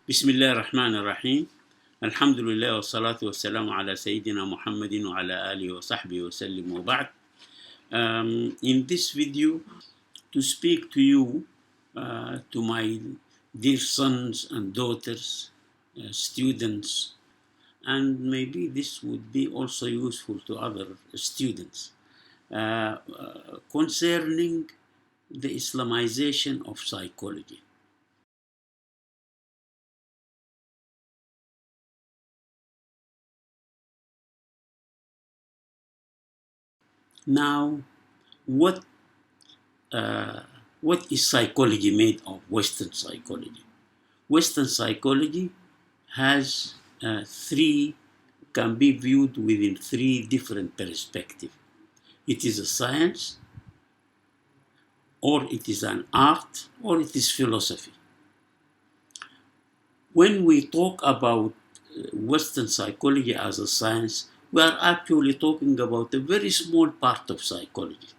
بسم الله الرحمن الرحيم. الحمد لله والصلاة والسلام على سيدنا محمد وعلى آله وصحبه وسلم وبعد. In this video, to speak to you, to my dear sons and daughters, students, and maybe this would be also useful to other students, concerning the Islamization of psychology. Now, what uh, what is psychology made of? Western psychology. Western psychology has can be viewed within three different perspectives. It is a science, or it is an art, or it is philosophy. When we talk about Western psychology as a science, we are actually talking about a very small part of psychology.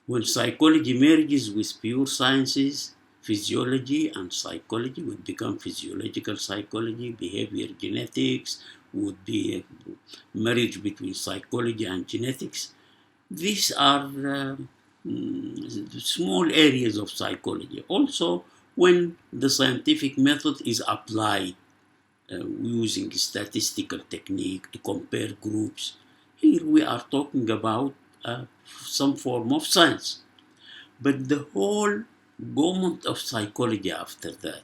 When psychology merges with pure sciences, physiology and psychology would become physiological psychology, behavior genetics would be a marriage between psychology and genetics. These are small areas of psychology. Also, when the scientific method is applied using statistical technique to compare groups, here we are talking about some form of science. But the whole gamut of psychology after that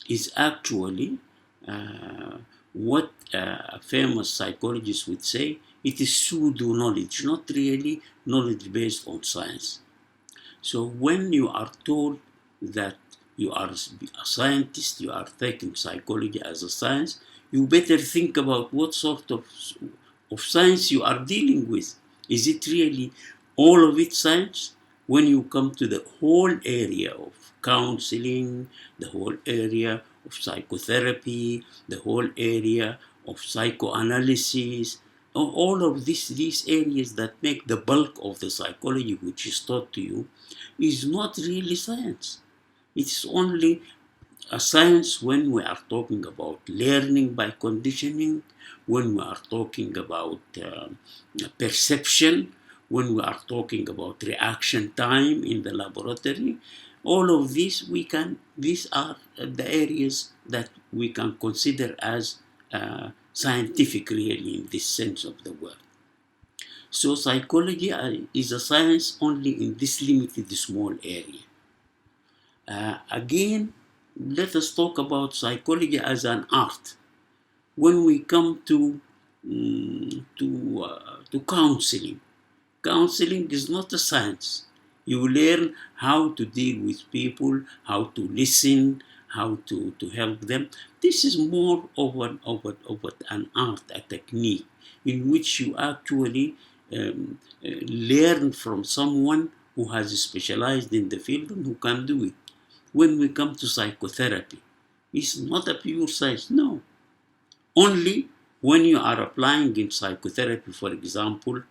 is actually what famous psychologists would say, it is pseudo knowledge, not really knowledge based on science. So when you are told that you are a scientist, you are taking psychology as a science, you better think about what sort of science you are dealing with. Is it really all of it science? When you come to the whole area of counseling, the whole area of psychotherapy, the whole area of psychoanalysis, all of these areas that make the bulk of the psychology which is taught to you is not really science. It's only a science when we are talking about learning by conditioning, when we are talking about perception, when we are talking about reaction time in the laboratory. All of these are the areas that we can consider as scientific, really, in this sense of the word. So psychology is a science only in this limited small area. Again, let us talk about psychology as an art. When we come to counseling, counseling is not a science. You learn how to deal with people, how to listen, how to help them. This is more of an art, a technique in which you actually learn from someone who has specialized in the field and who can do it. When we come to psychotherapy, it's not a pure science, no. Only when you are applying in psychotherapy, for example,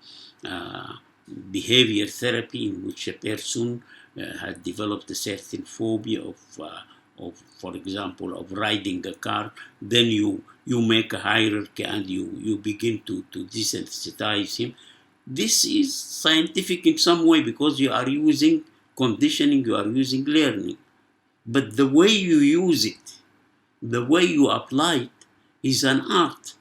behavior therapy, in which a person has developed a certain phobia of, for example, of riding a car, then you make a hierarchy and you begin to desensitize him. This is scientific in some way because you are using conditioning, you are using learning. But the way you use it, the way you apply it, is an art.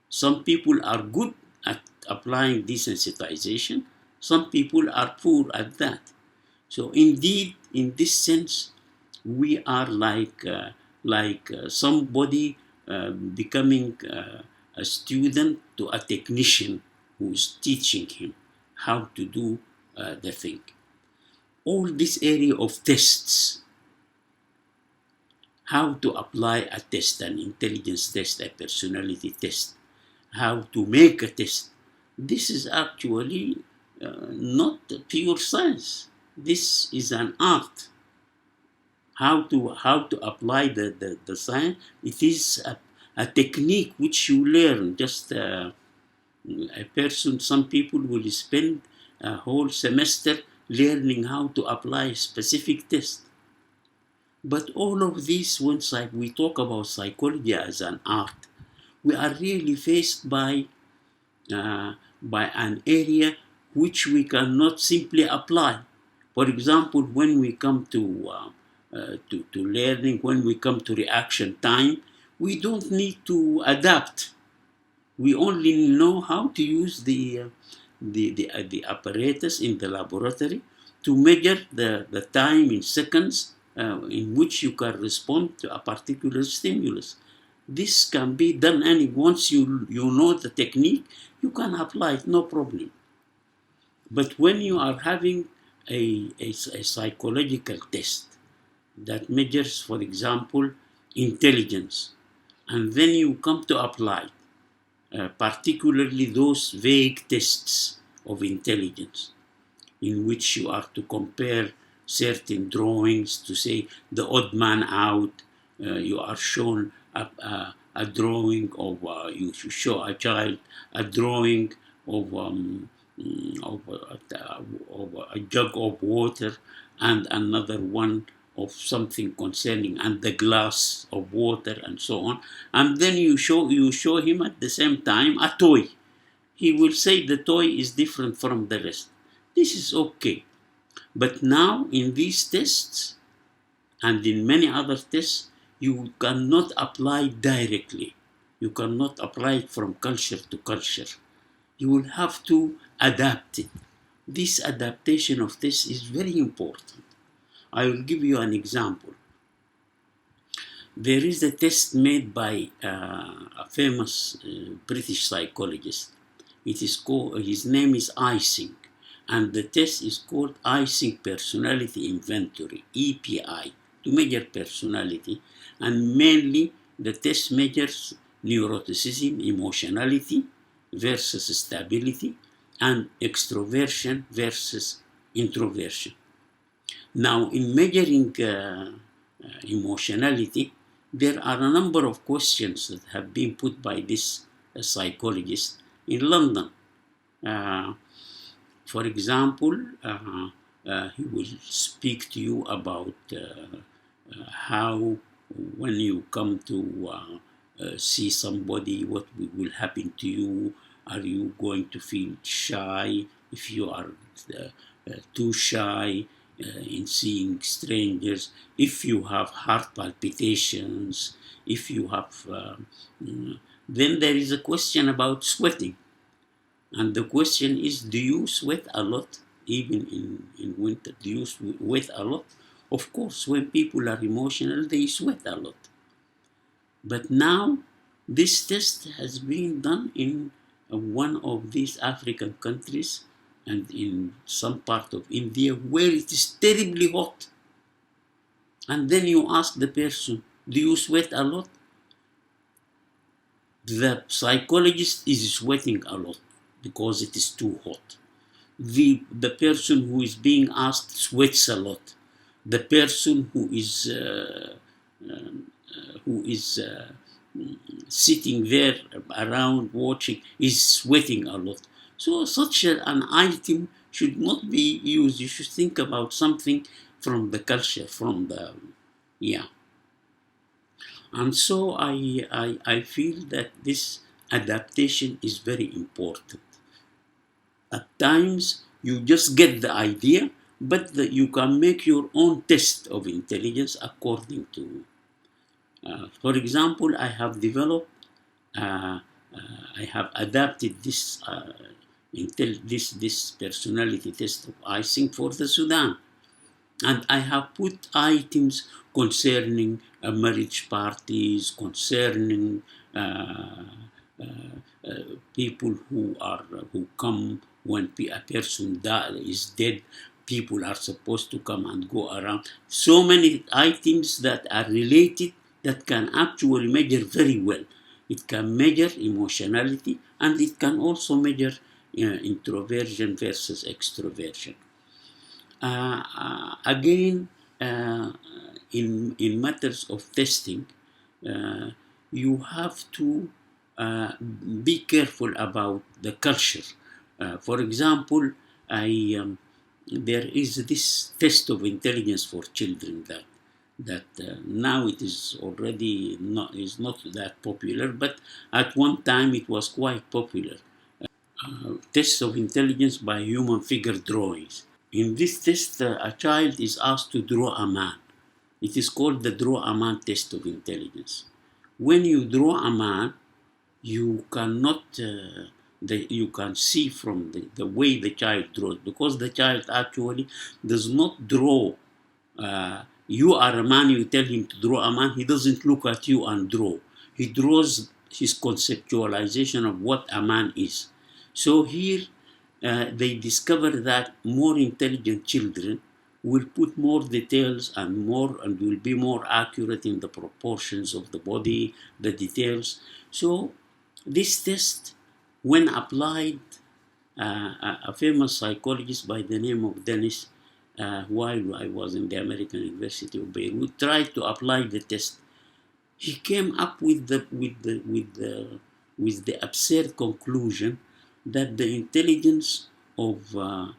Some people are good at applying desensitization. Some people are poor at that. So indeed, in this sense, we are like somebody becoming a student to a technician who is teaching him how to do the thing. All this area of tests, how to apply a test, an intelligence test, a personality test, how to make a test. This is actually not pure science. This is an art. How to apply the science. It is a technique which you learn. Just a person, some people will spend a whole semester learning how to apply a specific test. But all of this, when we talk about psychology as an art, we are really faced uh, by an area which we cannot simply apply. For example, when we come to learning, when we come to reaction time, we don't need to adapt. We only know how to use the apparatus in the laboratory to measure the time in seconds in which you can respond to a particular stimulus. This can be done, and once you know the technique, you can apply it, no problem. But when you are having a psychological test that measures, for example, intelligence, and then you come to apply, particularly those vague tests of intelligence, in which you are to compare certain drawings to say the odd man out. You are shown a drawing of, you should show a child a drawing of, of a jug of water and another one of something concerning and the glass of water and so on, and then you show him at the same time a toy. He will say the toy is different from the rest. This is okay. But now in these tests and in many other tests, you cannot apply directly. You cannot apply it from culture to culture. You will have to adapt it. This adaptation of this is very important. I will give you an example. There is a test made by a famous British psychologist. It is called, his name is Ising, and the test is called Ising Personality Inventory, EPI, to measure personality, and mainly the test measures neuroticism, emotionality versus stability, and extroversion versus introversion. Now, in measuring emotionality, there are a number of questions that have been put by this psychologist in London. For example, he will speak to you about how, when you come to see somebody, what will happen to you. Are you going to feel shy? If you are too shy in seeing strangers, if you have heart palpitations, if you have, then there is a question about sweating. And the question is, do you sweat a lot, even in winter? Do you sweat a lot? Of course, when people are emotional, they sweat a lot. But now, this test has been done in one of these African countries and in some part of India where it is terribly hot. And then you ask the person, do you sweat a lot? The psychologist is sweating a lot because it is too hot. The person who is being asked sweats a lot. The person who is sitting there around watching is sweating a lot. So such an item should not be used. You should think about something from the culture, from the, yeah. And so I feel that this adaptation is very important. At times, you just get the idea, but you can make your own test of intelligence according to. For example, I have developed, I have adapted this this personality test of Ising for the Sudan, and I have put items concerning marriage parties, concerning people who come when a person is dead. People are supposed to come and go around. So many items that are related that can actually measure very well. It can measure emotionality, and it can also measure introversion versus extroversion. Again, in matters of testing, you have to be careful about the culture. For example, there is this test of intelligence for children that that now it is already not that popular, but at one time it was quite popular. Tests of intelligence by human figure drawings. In this test, a child is asked to draw a man. It is called the draw a man test of intelligence. When you draw a man, you cannot you can see from the way the child draws, because the child actually does not draw. You are a man, you tell him to draw a man, he doesn't look at you and draw. He draws his conceptualization of what a man is. So here they discover that more intelligent children will put more details and will be more accurate in the proportions of the body, the details. So this test, when applied, a famous psychologist by the name of Dennis, while I was in the American University of Beirut, tried to apply the test. He came up with the absurd conclusion that the intelligence of a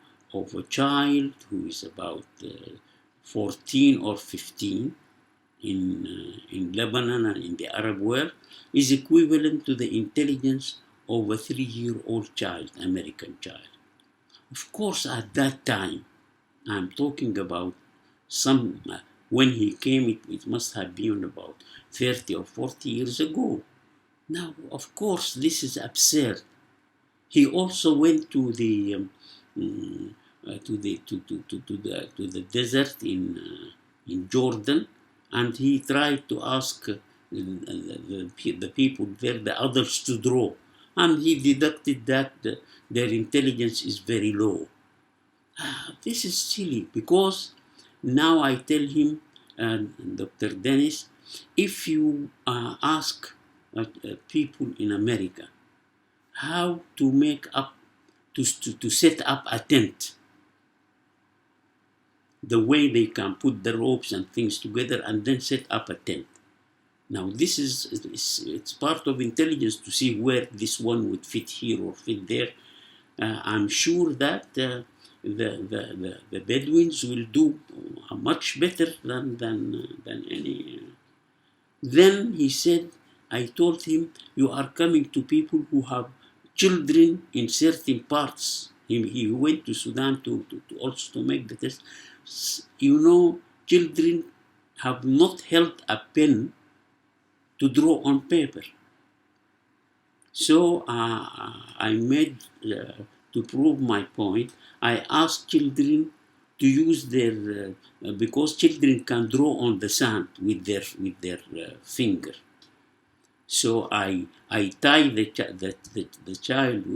child who is about 14 or 15 in Lebanon and in the Arab world is equivalent to the intelligence of a 3-year-old child, American child. Of course, at that time, I'm talking about when he came, it must have been about 30 or 40 years ago. Now, of course, this is absurd. He also went to the desert in Jordan, and he tried to ask the people there, the others, to draw, and he deducted that their intelligence is very low. This is silly, because now I tell him, Dr. Dennis, if you ask people in America how to make up, to set up a tent, the way they can put the ropes and things together and then set up a tent. Now this it's part of intelligence to see where this one would fit here or fit there. I'm sure that the Bedouins will do much better than any. Then he said, I told him, you are coming to people who have children in certain parts. He went to Sudan to also to make the test. You know, children have not held a pen to draw on paper. So I made, to prove my point, I asked children to use their, because children can draw on the sand with their finger. So I tie the child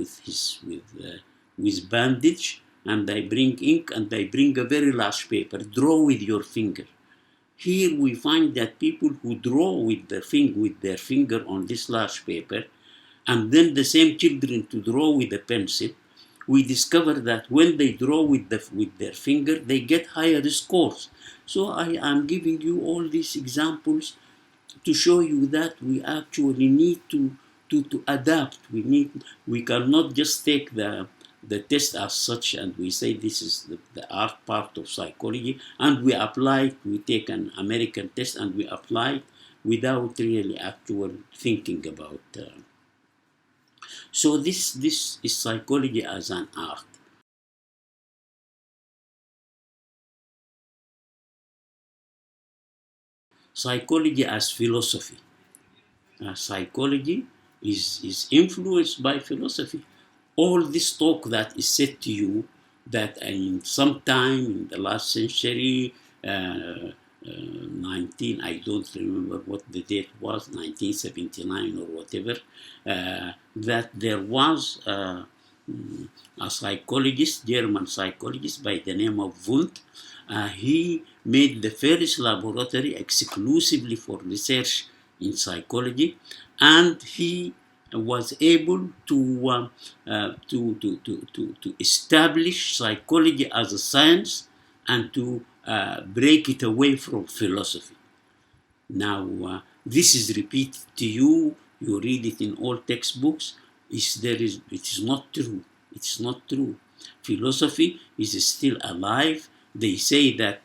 with bandage, and I bring ink, and I bring a very large paper. Draw with your finger. Here we find that people who draw with their finger on this large paper, and then the same children to draw with a pencil, we discover that when they draw with their finger, they get higher scores. So I am giving you all these examples to show you that we actually need to adapt. We cannot just take the test as such and we say this is the art part of psychology, and we apply it. We take an American test and we apply it without really actual thinking about. So this is psychology as an art. Psychology as philosophy. Psychology is influenced by philosophy. All this talk that is said to you that in some time in the last century, 19, I don't remember what the date was, 1979 or whatever, that there was a psychologist, German psychologist by the name of Wundt. He made the first laboratory exclusively for research in psychology, and he was able to establish psychology as a science and to break it away from philosophy. Now, this is repeated to you. You read it in all textbooks. It is not true. It's not true. Philosophy is still alive. They say that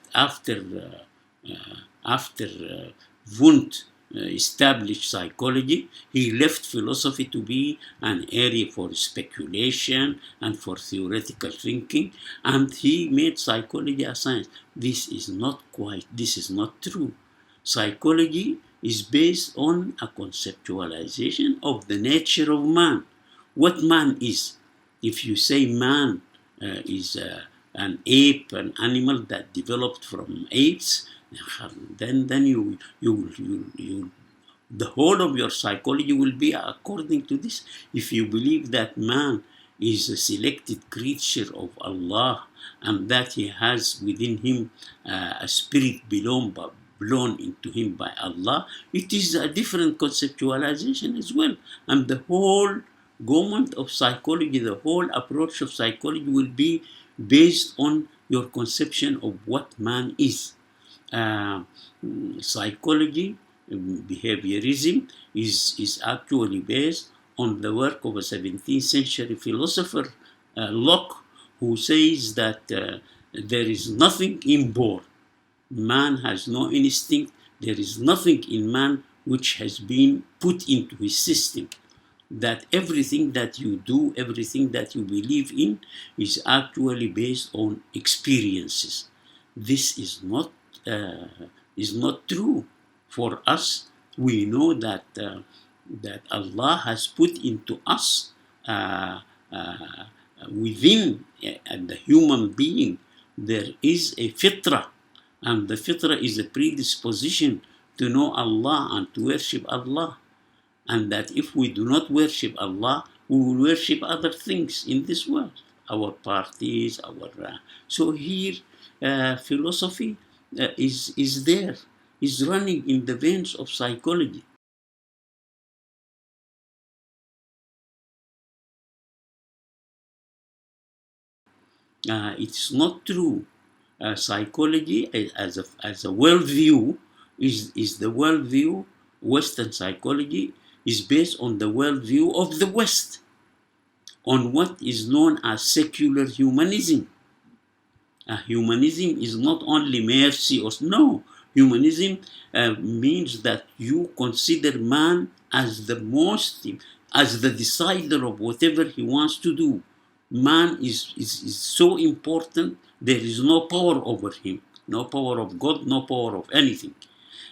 after Wundt established psychology, he left philosophy to be an area for speculation and for theoretical thinking, and he made psychology a science. This is not true. Psychology is based on a conceptualization of the nature of man, what man is. If you say man is an ape, an animal that developed from apes, then you the whole of your psychology will be according to this. If you believe that man is a selected creature of Allah and that he has within him a spirit blown into him by Allah, it is a different conceptualization as well. And the whole government of psychology, the whole approach of psychology will be based on your conception of what man is. Psychology, behaviorism is actually based on the work of a 17th century philosopher, Locke, who says that there is nothing inborn. Man has no instinct. There is nothing in man which has been put into his system. That everything that you do, everything that you believe in, is actually based on experiences. This is not true. For us, we know that Allah has put into us within the human being there is a fitra, and the fitra is a predisposition to know Allah and to worship Allah. And that if we do not worship Allah, we will worship other things in this world, our parties, so here philosophy is running in the veins of psychology. It's not true. Psychology as a worldview is the worldview. Western psychology is based on the worldview of the West, on what is known as secular humanism. Humanism is not only mercy or no. Humanism means that you consider man as the decider of whatever he wants to do. Man is so important. There is no power over him, no power of God, no power of anything.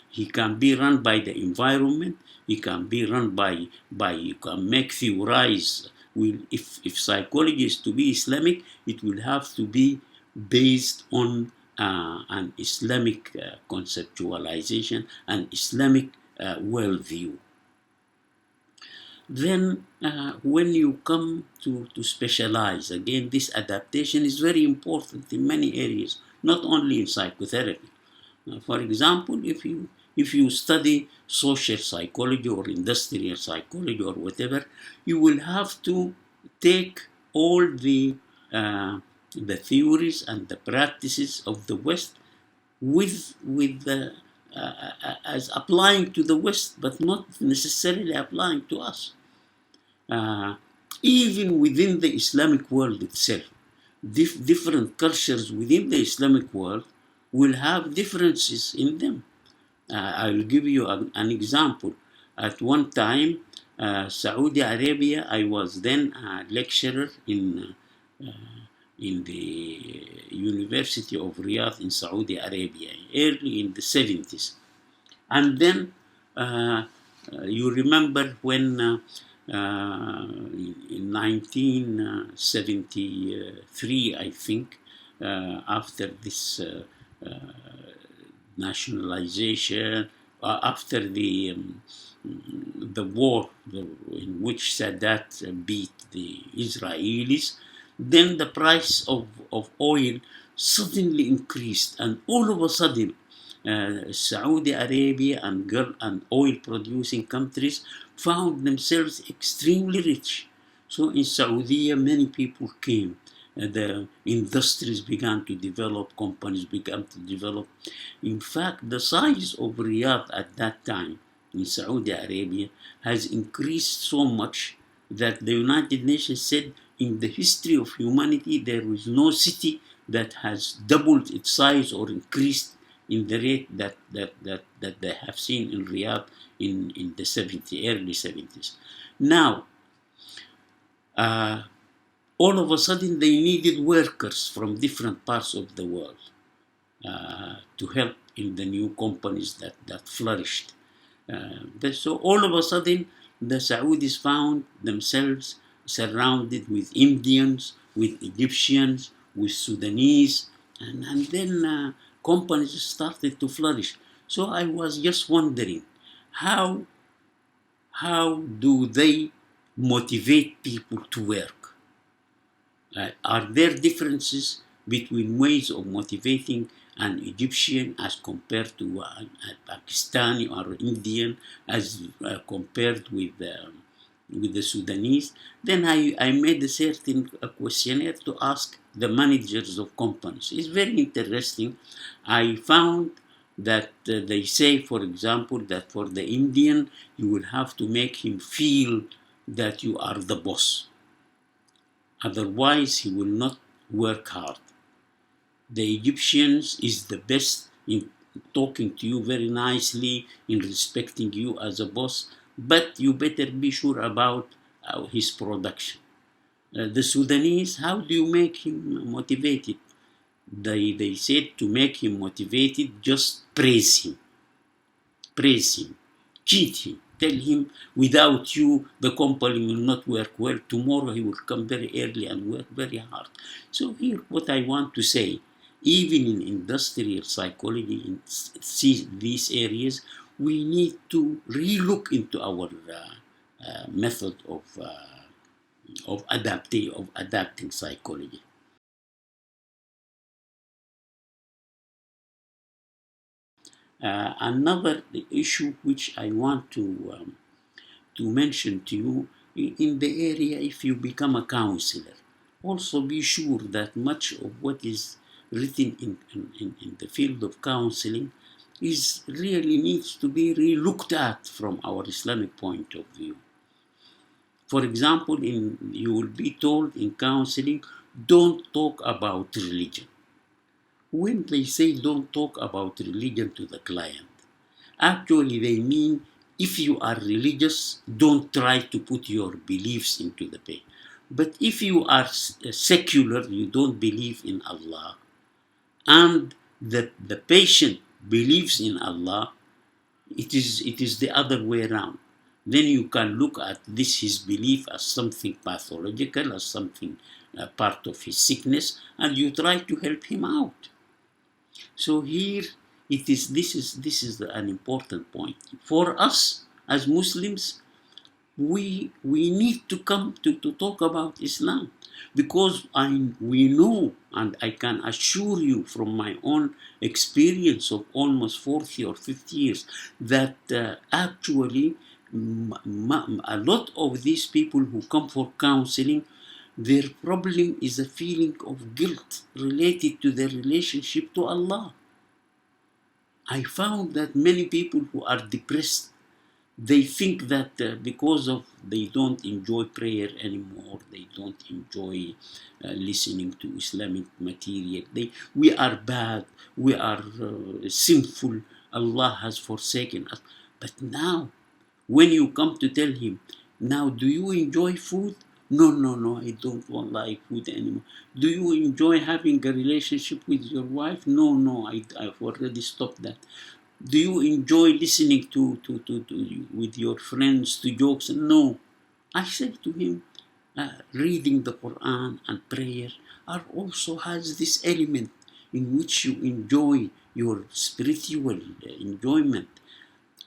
He can be run by the environment. He can be run by you can make theorize. If psychology is to be Islamic, it will have to be based on an Islamic conceptualization, an Islamic worldview. Then when you come to specialize, again, this adaptation is very important in many areas, not only in psychotherapy. For example, if you study social psychology or industrial psychology or whatever, you will have to take all the theories and the practices of the West as applying to the West, but not necessarily applying to us. Even within the Islamic world itself, different cultures within the Islamic world will have differences in them. I will give you an example. At one time, Saudi Arabia, I was then a lecturer in the University of Riyadh in Saudi Arabia, early in the 70s. And then you remember when in 1973, I think, after this nationalization, after the war in which Sadat beat the Israelis, then the price of oil suddenly increased, and all of a sudden Saudi Arabia and oil-producing countries found themselves extremely rich. So in Saudi, many people came. The industries began to develop, companies began to develop. In fact, the size of Riyadh at that time in Saudi Arabia has increased so much that the United Nations said in the history of humanity there is no city that has doubled its size or increased in the rate that they have seen in Riyadh in the early 70s. Now, all of a sudden they needed workers from different parts of the world to help in the new companies that flourished. So all of a sudden, the Saudis found themselves surrounded with Indians, with Egyptians, with Sudanese, and then companies started to flourish. So I was just wondering, how do they motivate people to work? Are there differences between ways of motivating an Egyptian as compared to a Pakistani or Indian, as compared with the Sudanese? Then I made a certain questionnaire to ask the managers of companies. It's very interesting. I found that they say, for example, that for the Indian, you will have to make him feel that you are the boss. Otherwise, he will not work hard. The Egyptians is the best in talking to you very nicely, in respecting you as a boss, but you better be sure about his production. The Sudanese, how do you make him motivated? They said to make him motivated, just praise him, cheat him, tell him without you the company will not work well. Tomorrow he will come very early and work very hard. So here what I want to say, even in industrial psychology, in these areas, we need to relook into our method of adapting psychology. Another issue which I want to mention to you, in the area, if you become a counselor, also be sure that much of what is written in the field of counseling is really needs to be re-looked at from our Islamic point of view. For example, you will be told in counseling, don't talk about religion. When they say don't talk about religion to the client, actually they mean if you are religious, don't try to put your beliefs into the pay. But if you are secular, you don't believe in Allah, and the patient believes in Allah, it is the other way around. Then you can look at his belief as something pathological, as something part of his sickness, and you try to help him out. So here this is an important point for us as Muslims. We need to come to talk about Islam, because we know, and I can assure you from my own experience of almost 40 or 50 years, that actually a lot of these people who come for counseling, their problem is a feeling of guilt related to their relationship to Allah. I found that many people who are depressed, they think that because of they don't enjoy prayer anymore, they don't enjoy listening to Islamic material, we are bad, we are sinful, Allah has forsaken us. But now, when you come to tell him, now do you enjoy food? No, I don't want like food anymore. Do you enjoy having a relationship with your wife? No, I've already stopped that. Do you enjoy listening to with your friends to jokes? No. I said to him, reading the Quran and prayer also has this element in which you enjoy your spiritual enjoyment.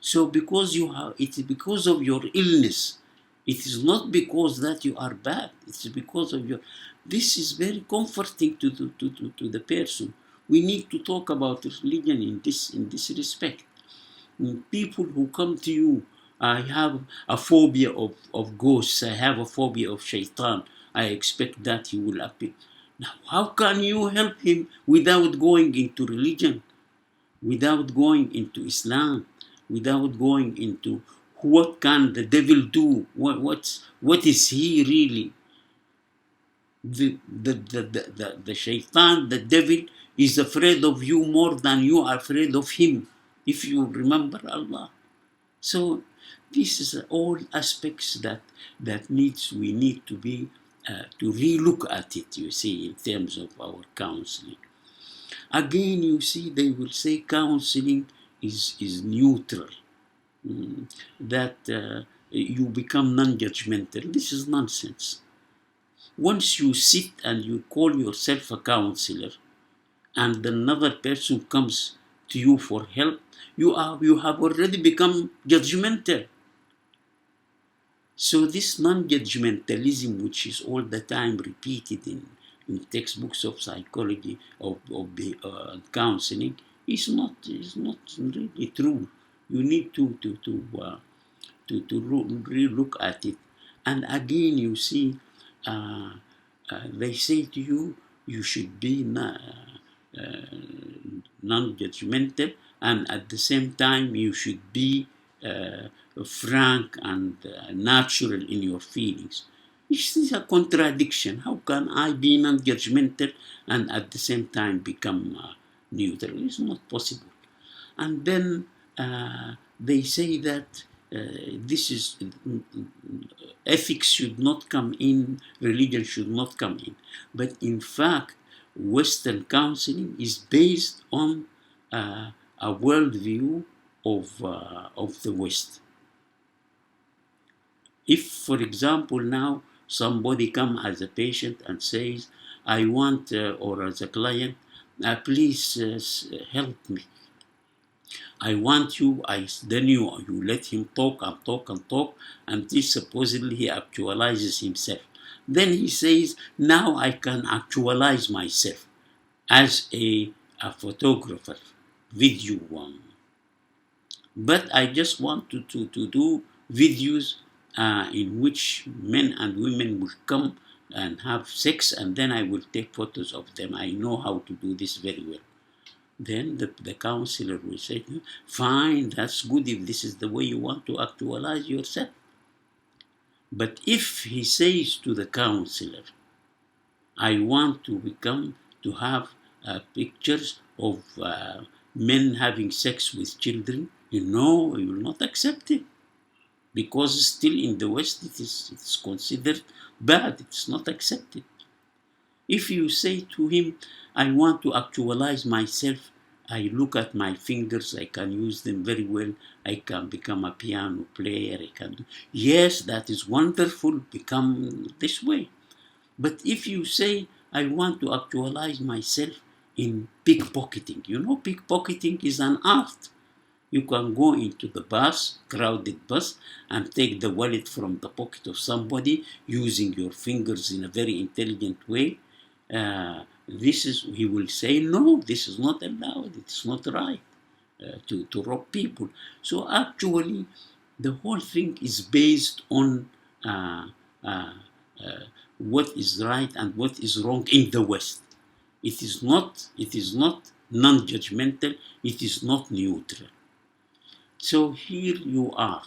So because it is because of your illness. It is not because that you are bad. It's because of your. This is very comforting to the person. We need to talk about religion in this respect. People who come to you, I have a phobia of ghosts. I have a phobia of shaitan. I expect that he will appear. Now, how can you help him without going into religion, without going into Islam, without going into what can the devil do? What is he really? The shaitan, the devil, is afraid of you more than you are afraid of him, if you remember Allah. So this is all aspects that we need to be to relook at it, you see, in terms of our counseling. Again, you see, they will say counseling is neutral, that you become non-judgmental. This is nonsense. Once you sit and you call yourself a counselor, and another person comes to you for help, you have already become judgmental. So this non-judgmentalism, which is all the time repeated in textbooks of psychology, of counseling, is not really true. You need to re-look at it. And again, you see, they say to you, you should be non-judgmental, and at the same time, you should be frank and natural in your feelings. This is a contradiction. How can I be non-judgmental and at the same time become neutral? It's not possible. And then they say that this is ethics should not come in, religion should not come in. But in fact, Western counseling is based on a worldview of the West. If, for example, now somebody come as a patient and says, I want, or as a client, please help me. I want you, then you let him talk and talk and talk until supposedly he actualizes himself. Then he says, now I can actualize myself as a photographer, video one. But I just want to do videos in which men and women will come and have sex, and then I will take photos of them. I know how to do this very well. Then the counselor will say, fine, that's good if this is the way you want to actualize yourself. But if he says to the counselor, I want to have pictures of men having sex with children, he will not accept it. Because still in the West it's considered bad, it's not accepted. If you say to him, I want to actualize myself, I look at my fingers, I can use them very well, I can become a piano player, yes, that is wonderful, become this way. But if you say, I want to actualize myself in pickpocketing, pickpocketing is an art. You can go into the bus, crowded bus, and take the wallet from the pocket of somebody using your fingers in a very intelligent way. He will say, no, this is not allowed, it's not right to rob people. So actually, the whole thing is based on what is right and what is wrong in the West. It is not non-judgmental, it is not neutral. So here you are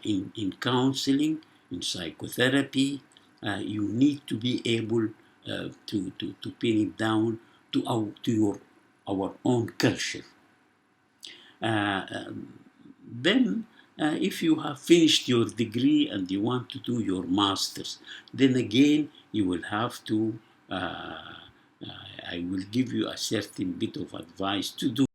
in counseling, in psychotherapy. You need to be able to pin it down to our own culture. Then, if you have finished your degree and you want to do your master's, then again you will have to. I will give you a certain bit of advice to do